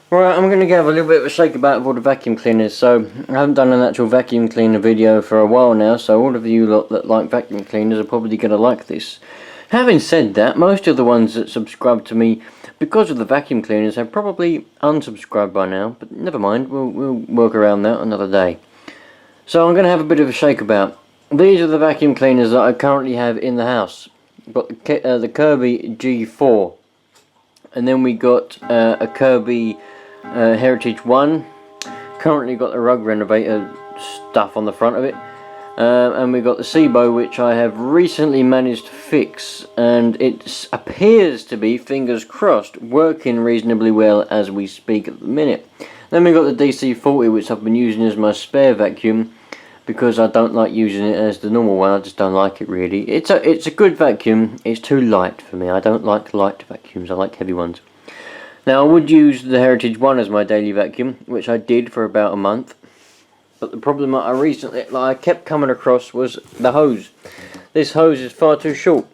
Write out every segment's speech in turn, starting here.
Right, I'm going to give a little bit of a shake about all the vacuum cleaners. So, I haven't done an actual vacuum cleaner video for a while now, so all of you lot that like vacuum cleaners are probably going to like this. Having said that, most of the ones that subscribe to me because of the vacuum cleaners have probably unsubscribed by now, but never mind, we'll work around that another day. So I'm going to have a bit of a shake about. These are the vacuum cleaners that I currently have in the house. We've got the Kirby G4, and then we got a Kirby Heritage 1. Currently got the rug renovator stuff on the front of it. And we got the SIBO, which I have recently managed to fix, and it appears to be, fingers crossed, working reasonably well as we speak at the minute. Then we got the DC40, which I've been using as my spare vacuum because I don't like using it as the normal one. I just don't like it really. It's a good vacuum. It's too light for me. I don't like light vacuums. I like heavy ones. Now I would use the Heritage 1 as my daily vacuum, which I did for about a month. But the problem that I kept coming across was the hose. This hose is far too short.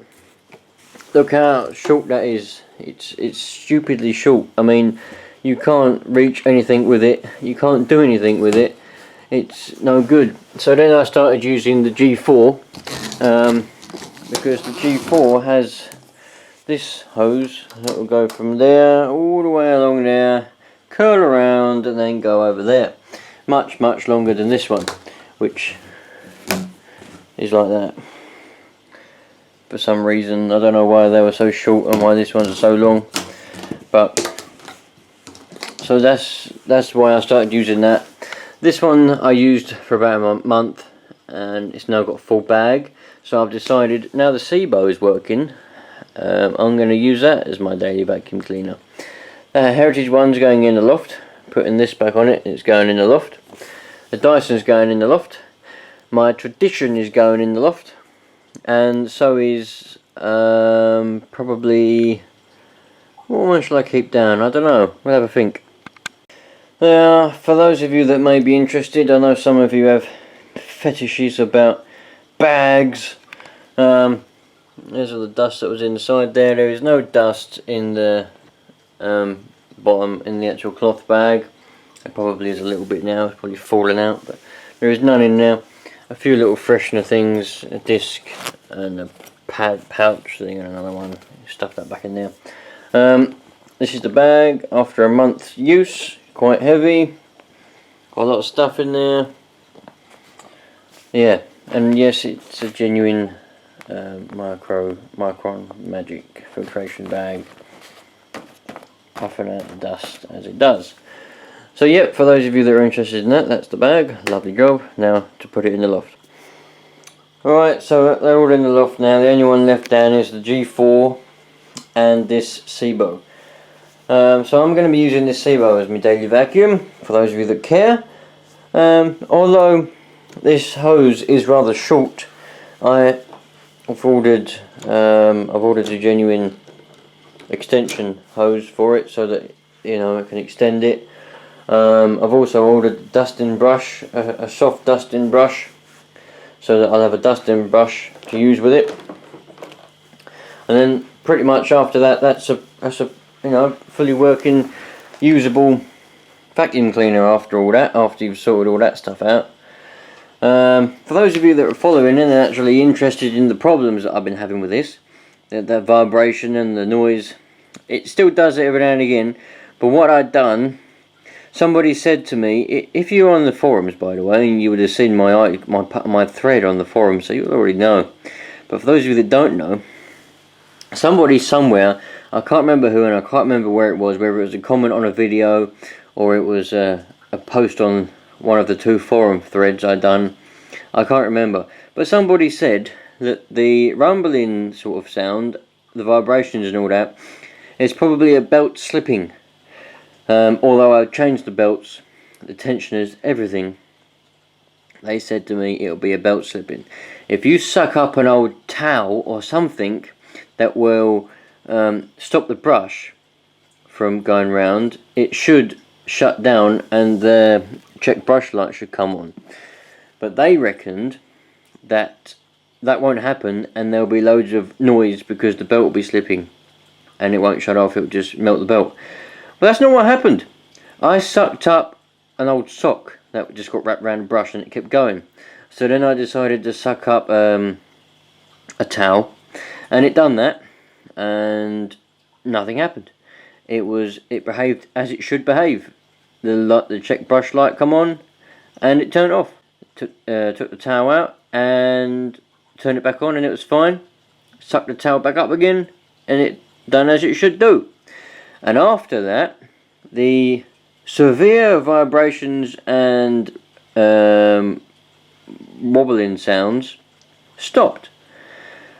Look how short that is. It's stupidly short. I mean, you can't reach anything with it. You can't do anything with it. It's no good. So then I started using the G4 because the G4 has this hose that will go from there all the way along there, curl around, and then go over there. Much longer than this one, which is like that. For some reason, I don't know why they were so short and why this ones are so long, but so that's why I started using that. This one I used for about a month, and it's now got a full bag. So I've decided now the SIBO is working, I'm going to use that as my daily vacuum cleaner. The Heritage one's going in the loft. Putting this back on it, it's going in the loft. The Dyson's going in the loft. My Tradition is going in the loft, and so is probably, what one shall I keep down? I don't know. We'll have a think. Now, for those of you that may be interested, I know some of you have fetishes about bags. There's all the dust that was inside there. There is no dust in the bottom in the actual cloth bag. It probably is a little bit now, it's probably fallen out, but there is none in now. A few little freshener things, a disc and a pouch thing, and another one. Stuff that back in there. This is the bag after a month's use. Quite heavy, got a lot of stuff in there. Yeah, and yes, it's a genuine Micron Magic filtration bag, puffing out the dust as it does. So yep, for those of you that are interested in that, that's the bag. Lovely job. Now to put it in the loft. Alright, so they're all in the loft now. The only one left down is the G4 and this SIBO. So I'm going to be using this SIBO as my daily vacuum, for those of you that care. Although this hose is rather short, I've ordered a genuine extension hose for it, so that I can extend it. I've also ordered a dusting brush, a soft dusting brush, so that I'll have a dusting brush to use with it. And then pretty much after that, that's a fully working, usable vacuum cleaner after all that, after you've sorted all that stuff out. For those of you that are following and are actually interested in the problems that I've been having with this, that vibration and the noise, it still does it every now and again. But what I'd done, somebody said to me, if you're on the forums, by the way, and you would have seen my thread on the forum, so you already know. But for those of you that don't know, somebody somewhere, I can't remember who and I can't remember where it was, whether it was a comment on a video or it was a post on one of the two forum threads I'd done, I can't remember, but somebody said that the rumbling sort of sound, the vibrations and all that, is probably a belt slipping. Although I've changed the belts, the tensioners, everything, they said to me it'll be a belt slipping. If you suck up an old towel or something that will stop the brush from going round, it should shut down and the check brush light should come on. But they reckoned that that won't happen and there'll be loads of noise because the belt will be slipping and it won't shut off, it'll just melt the belt. But that's not what happened. I sucked up an old sock that just got wrapped around the brush and it kept going. So then I decided to suck up a towel, and it done that, and nothing happened. It behaved as it should behave. The check brush light come on, and it turned off. Took the towel out and turned it back on, and it was fine. Sucked the towel back up again, and it done as it should do. And after that, the severe vibrations and wobbling sounds stopped.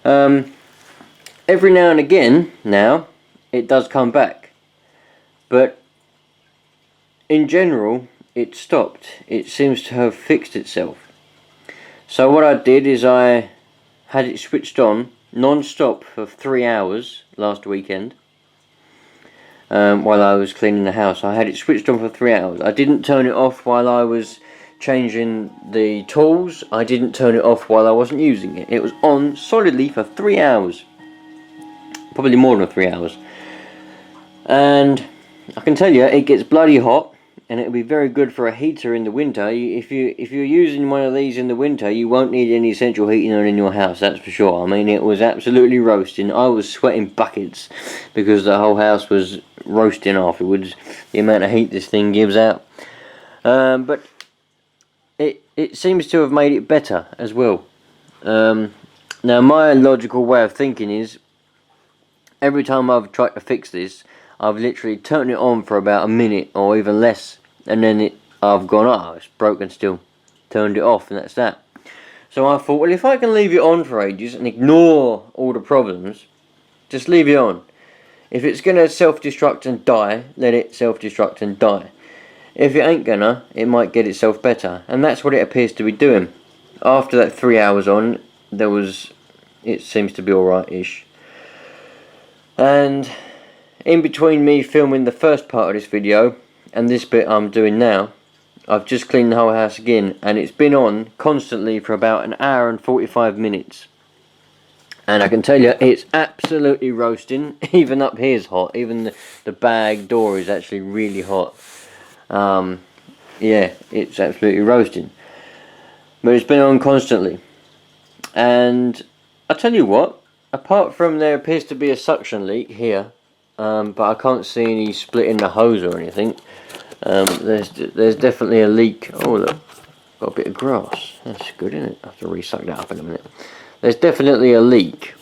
Every now and again now it does come back, but in general it stopped. It seems to have fixed itself. So what I did is I had it switched on non-stop for 3 hours last weekend. While I was cleaning the house, I had it switched on for 3 hours. I didn't turn it off while I was changing the tools. I didn't turn it off while I wasn't using it. It was on solidly for 3 hours. Probably more than 3 hours. And I can tell you, it gets bloody hot, and it'll be very good for a heater in the winter. If you're using one of these in the winter, you won't need any central heating on in your house, that's for sure. I mean, it was absolutely roasting. I was sweating buckets because the whole house was roasting afterwards, the amount of heat this thing gives out. But it seems to have made it better as well. Now my logical way of thinking is, every time I've tried to fix this, I've literally turned it on for about a minute or even less, and then I've gone, oh, it's broken still, turned it off, and that's that. So I thought, well, if I can leave it on for ages and ignore all the problems, just leave it on. If it's going to self-destruct and die, let it self-destruct and die. If it ain't gonna, it might get itself better, and that's what it appears to be doing. After that 3 hours on, it seems to be alright-ish. And in between me filming the first part of this video and this bit I'm doing now, I've just cleaned the whole house again, and it's been on constantly for about an hour and 45 minutes. And I can tell you, it's absolutely roasting. Even up here is hot. Even the bag door is actually really hot. Yeah, it's absolutely roasting. But it's been on constantly. And I tell you what, apart from there appears to be a suction leak here, but I can't see any split in the hose or anything. There's definitely a leak. Oh look, got a bit of grass. That's good, isn't it? I have to re-suck that up in a minute. There's definitely a leak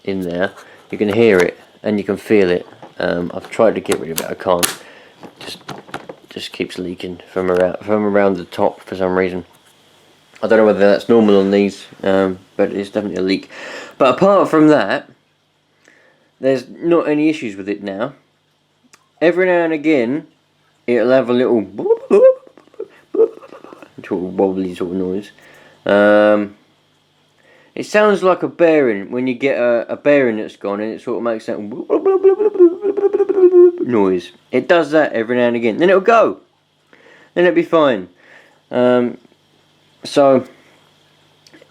in there. You can hear it and you can feel it. I've tried to get rid of it. I can't. Just keeps leaking from around the top for some reason. I don't know whether that's normal on these, but it's definitely a leak. But apart from that, there's not any issues with it now. Every now and again, it'll have a little wobbly sort of noise. It sounds like a bearing when you get a bearing that's gone, and it sort of makes that noise. It does that every now and again. Then it'll go. Then it'll be fine. So,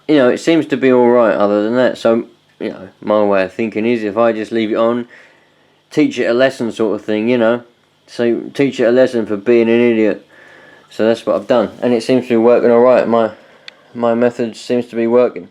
you know, it seems to be alright other than that. So, you know, my way of thinking is, if I just leave it on, teach it a lesson sort of thing, you know. So, teach it a lesson for being an idiot. So that's what I've done. And it seems to be working alright. My method seems to be working.